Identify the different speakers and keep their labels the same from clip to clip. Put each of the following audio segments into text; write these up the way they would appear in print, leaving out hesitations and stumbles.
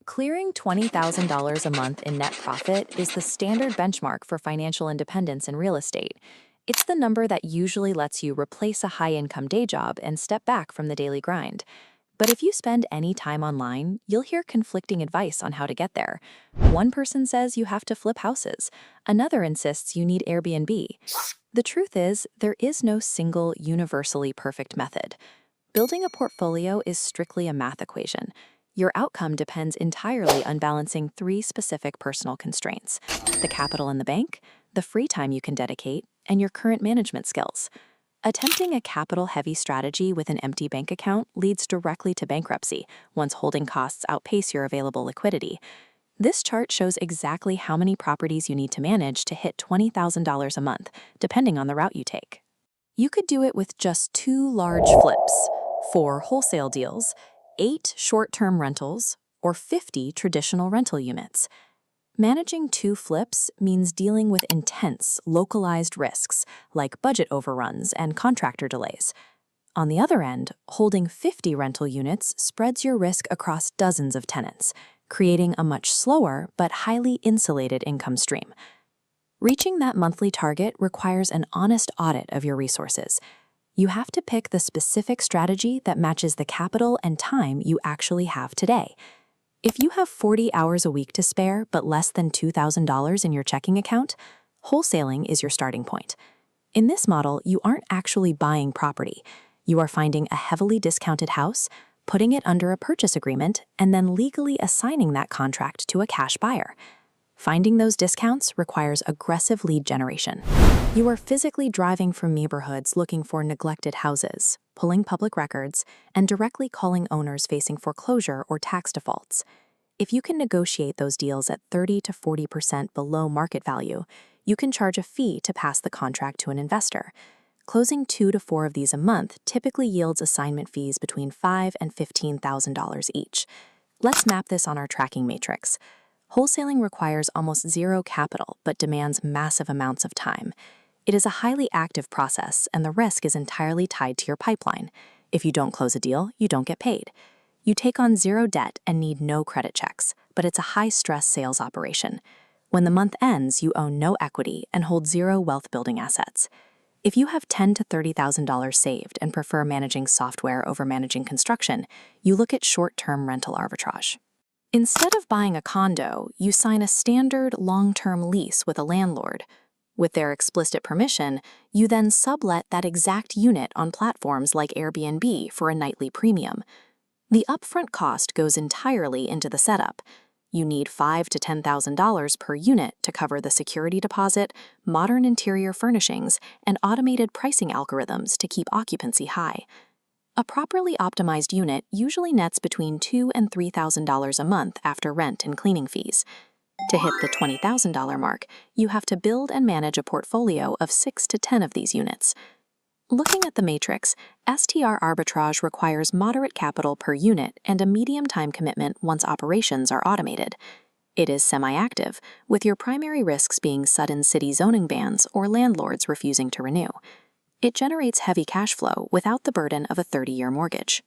Speaker 1: Clearing $20,000 a month in net profit is the standard benchmark for financial independence in real estate. It's the number that usually lets you replace a high-income day job and step back from the daily grind. But if you spend any time online, you'll hear conflicting advice on how to get there. One person says you have to flip houses. Another insists you need Airbnb. The truth is, there is no single, universally perfect method. Building a portfolio is strictly a math equation. Your outcome depends entirely on balancing three specific personal constraints: the capital in the bank, the free time you can dedicate, and your current management skills. Attempting a capital-heavy strategy with an empty bank account leads directly to bankruptcy once holding costs outpace your available liquidity. This chart shows exactly how many properties you need to manage to hit $20,000 a month, depending on the route you take. You could do it with just 2 large flips, 4 wholesale deals, 8 short-term rentals, or 50 traditional rental units. Managing 2 flips means dealing with intense, localized risks like budget overruns and contractor delays. On the other end, holding 50 rental units spreads your risk across dozens of tenants, creating a much slower but highly insulated income stream. Reaching that monthly target requires an honest audit of your resources. You have to pick the specific strategy that matches the capital and time you actually have today. If you have 40 hours a week to spare but less than $2,000 in your checking account, wholesaling is your starting point. In this model, you aren't actually buying property. You are finding a heavily discounted house, putting it under a purchase agreement, and then legally assigning that contract to a cash buyer. Finding those discounts requires aggressive lead generation. You are physically driving from neighborhoods looking for neglected houses, pulling public records, and directly calling owners facing foreclosure or tax defaults. If you can negotiate those deals at 30 to 40% below market value, you can charge a fee to pass the contract to an investor. Closing 2 to 4 of these a month typically yields assignment fees between $5,000 and $15,000 each. Let's map this on our tracking matrix. Wholesaling requires almost zero capital but demands massive amounts of time. It is a highly active process, and the risk is entirely tied to your pipeline. If you don't close a deal, you don't get paid. You take on zero debt and need no credit checks, but it's a high-stress sales operation. When the month ends, you own no equity and hold zero wealth-building assets. If you have $10,000 to $30,000 saved and prefer managing software over managing construction, you look at short-term rental arbitrage. Instead of buying a condo, you sign a standard long-term lease with a landlord. With their explicit permission, you then sublet that exact unit on platforms like Airbnb for a nightly premium. The upfront cost goes entirely into the setup. You need $5,000 to $10,000 per unit to cover the security deposit, modern interior furnishings, and automated pricing algorithms to keep occupancy high. A properly optimized unit usually nets between $2,000 and $3,000 a month after rent and cleaning fees. To hit the $20,000 mark, you have to build and manage a portfolio of 6 to 10 of these units. Looking at the matrix, STR arbitrage requires moderate capital per unit and a medium time commitment once operations are automated. It is semi-active, with your primary risks being sudden city zoning bans or landlords refusing to renew. It generates heavy cash flow without the burden of a 30-year mortgage.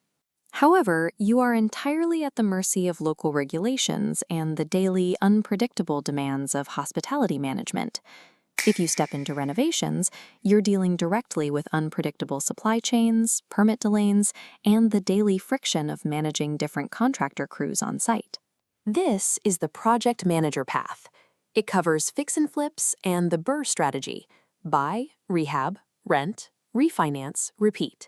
Speaker 1: However, you are entirely at the mercy of local regulations and the daily, unpredictable demands of hospitality management. If you step into renovations, you're dealing directly with unpredictable supply chains, permit delays, and the daily friction of managing different contractor crews on site. This is the project manager path. It covers fix and flips and the BRRRR strategy: buy, rehab, rent, refinance, repeat.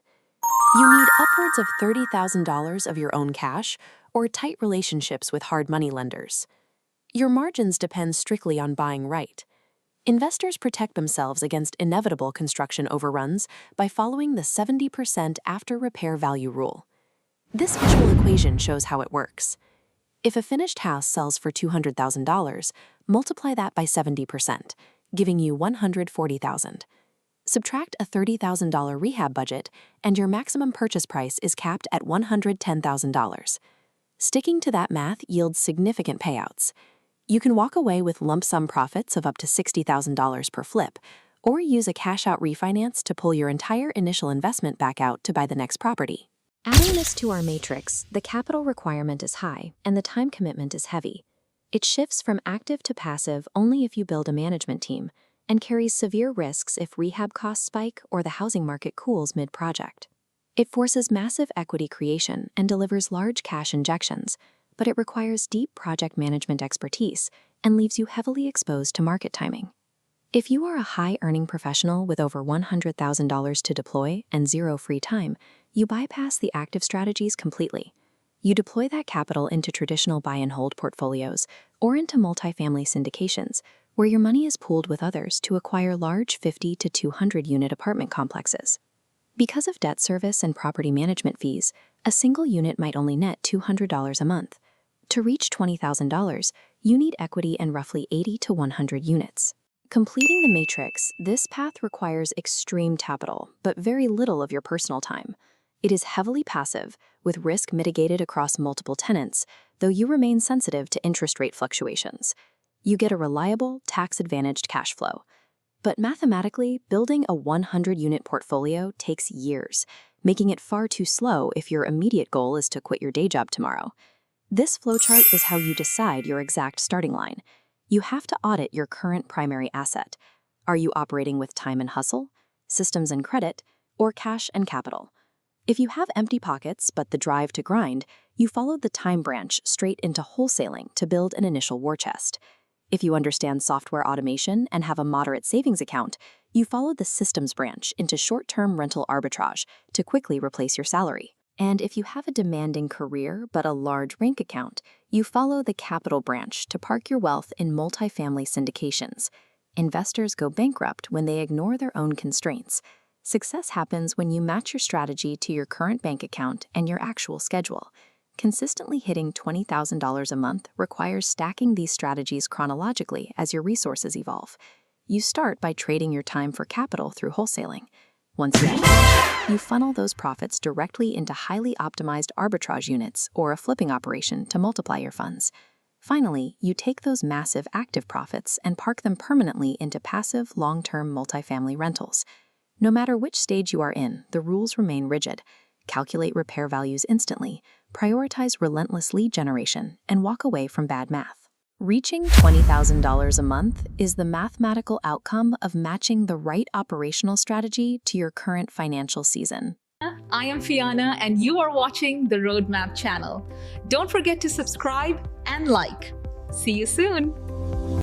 Speaker 1: You need upwards of $30,000 of your own cash or tight relationships with hard money lenders. Your margins depend strictly on buying right. Investors protect themselves against inevitable construction overruns by following the 70% after repair value rule. This visual equation shows how it works. If a finished house sells for $200,000, multiply that by 70%, giving you $140,000. Subtract a $30,000 rehab budget, and your maximum purchase price is capped at $110,000. Sticking to that math yields significant payouts. You can walk away with lump sum profits of up to $60,000 per flip, or use a cash-out refinance to pull your entire initial investment back out to buy the next property. Adding this to our matrix, the capital requirement is high and the time commitment is heavy. It shifts from active to passive only if you build a management team, and carries severe risks if rehab costs spike or the housing market cools mid-project. It forces massive equity creation and delivers large cash injections, but it requires deep project management expertise and leaves you heavily exposed to market timing. If you are a high-earning professional with over $100,000 to deploy and zero free time, you bypass the active strategies completely. You deploy that capital into traditional buy-and-hold portfolios or into multifamily syndications, where your money is pooled with others to acquire large 50 to 200-unit apartment complexes. Because of debt service and property management fees, a single unit might only net $200 a month. To reach $20,000, you need equity in roughly 80 to 100 units. Completing the matrix, this path requires extreme capital, but very little of your personal time. It is heavily passive, with risk mitigated across multiple tenants, though you remain sensitive to interest rate fluctuations. You get a reliable, tax-advantaged cash flow. But mathematically, building a 100-unit portfolio takes years, making it far too slow if your immediate goal is to quit your day job tomorrow. This flowchart is how you decide your exact starting line. You have to audit your current primary asset. Are you operating with time and hustle, systems and credit, or cash and capital? If you have empty pockets but the drive to grind, you follow the time branch straight into wholesaling to build an initial war chest. If you understand software automation and have a moderate savings account, you follow the systems branch into short-term rental arbitrage to quickly replace your salary. And if you have a demanding career but a large rank account, you follow the capital branch to park your wealth in multifamily syndications. Investors go bankrupt when they ignore their own constraints. Success happens when you match your strategy to your current bank account and your actual schedule. Consistently hitting $20,000 a month requires stacking these strategies chronologically as your resources evolve. You start by trading your time for capital through wholesaling. Once you have, you funnel those profits directly into highly optimized arbitrage units or a flipping operation to multiply your funds. Finally, you take those massive active profits and park them permanently into passive, long-term multifamily rentals. No matter which stage you are in, the rules remain rigid. Calculate repair values instantly, prioritize relentless lead generation, and walk away from bad math. Reaching $20,000 a month is the mathematical outcome of matching the right operational strategy to your current financial season.
Speaker 2: I am Fiana, and you are watching the Roadmap channel. Don't forget to subscribe and like. See you soon.